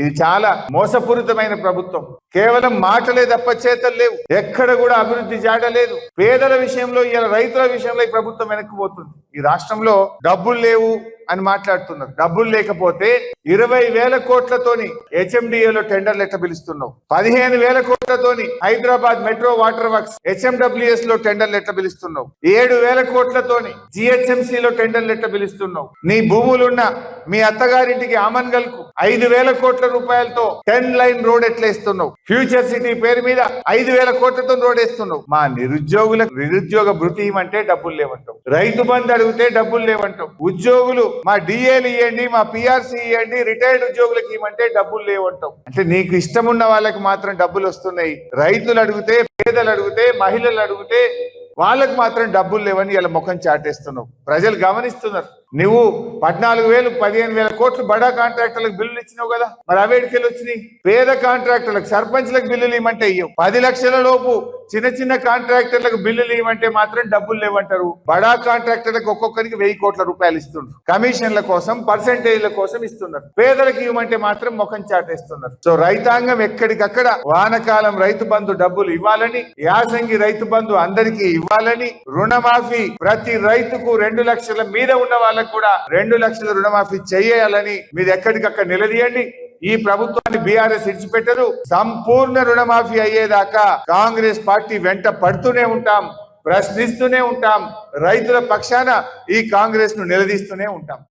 ఇది చాలా మోసపూరితమైన ప్రభుత్వం. కేవలం మాటలే తప్ప చేతలు లేవు. ఎక్కడ కూడా అభివృద్ధి జాడలేదు. పేదల విషయంలో, ఇలా రైతుల విషయంలో ఈ ప్రభుత్వం వెనక్కిపోతుంది. ఈ రాష్ట్రంలో డబ్బులు లేవు అని మాట్లాడుతున్నారు. డబ్బులు లేకపోతే 20,000 కోట్లతోని HMDAలో టెండర్లు ఎట్లా పిలుస్తున్నావు? 15,000 కోట్లతోని Hyderabad metro water works HMWS లో టెండర్లు ఎట్లా పిలుస్తున్నావు? 7,000 కోట్లతోని GHMC లో టెండర్లు ఎట్లా పిలుస్తున్నావు? నీ భూములున్న మీ అత్తగారింటికి ఆమన్గల్ కు 5,000 కోట్ల రూపాయలతో 10 లైన్ రోడ్ ఎట్లా ఇస్తున్నావు? ఫ్యూచర్ సిటీ పేరు మీద 5,000 కోట్లతో రోడ్ వేస్తున్నావు. మా నిరుద్యోగ భృతి ఇవ్వమంటే డబ్బులు లేవంటావు. రైతు బంధు అడిగితే డబ్బులు లేవంటావు. ఉద్యోగులు మా డిఏలు ఇవ్వండి, మా PRC ఇవ్వండి, రిటైర్డ్ ఉద్యోగులకు ఇవ్వమంటే డబ్బులు లేవంటావు. అంటే నీకు ఇష్టం ఉన్న వాళ్ళకి మాత్రం డబ్బులు వస్తున్నాయి. రైతులు అడిగితే, పేదలు అడిగితే, మహిళలు అడిగితే వాళ్ళకు మాత్రం డబ్బులు లేవని ఇలా ముఖం చాటేస్తున్నావు. ప్రజలు గమనిస్తున్నారు. నువ్వు 14,000 15,000 కోట్లు బడా కాంట్రాక్టర్లకు బిల్లులు ఇచ్చినావు కదా, మరి అవేడికెళ్ళి వచ్చినాయి? పేద కాంట్రాక్టర్లకు, సర్పంచ్లకు బిల్లులు ఇవ్వమంటే ఇవ్వవు. 10 లక్షల లోపు చిన్న చిన్న కాంట్రాక్టర్లకు బిల్లులు ఇవ్వమంటే మాత్రం డబ్బులు లేవంటారు. బడా కాంట్రాక్టర్లకు ఒక్కొక్కరికి 1,000 కోట్ల రూపాయలు ఇస్తున్నారు. కమిషన్ల కోసం, పర్సెంటేజ్ల కోసం ఇస్తున్నారు. పేదలకు ఇవ్వమంటే మాత్రం ముఖం చాటేస్తున్నారు. సో రైతాంగం ఎక్కడికక్కడ వానకాలం రైతు బంధు డబ్బులు ఇవ్వాలని, యాసంగి రైతు బంధు అందరికీ ఇవ్వాలని, రుణమాఫీ ప్రతి రైతుకు 2 లక్షల మీద ఉన్న వాళ్ళకు కూడా 2 లక్షల రుణమాఫీ చేయాలని మీరు ఎక్కడికక్కడ నిలదీయండి. ఈ ప్రభుత్వాన్ని BRS ఇడిచిపెట్టరు. సంపూర్ణ రుణమాఫీ అయ్యేదాకా కాంగ్రెస్ పార్టీ వెంట పడుతూనే ఉంటాం, ప్రశ్నిస్తూనే ఉంటాం. రైతుల పక్షాన ఈ కాంగ్రెస్ ను నిలదీస్తూనే ఉంటాం.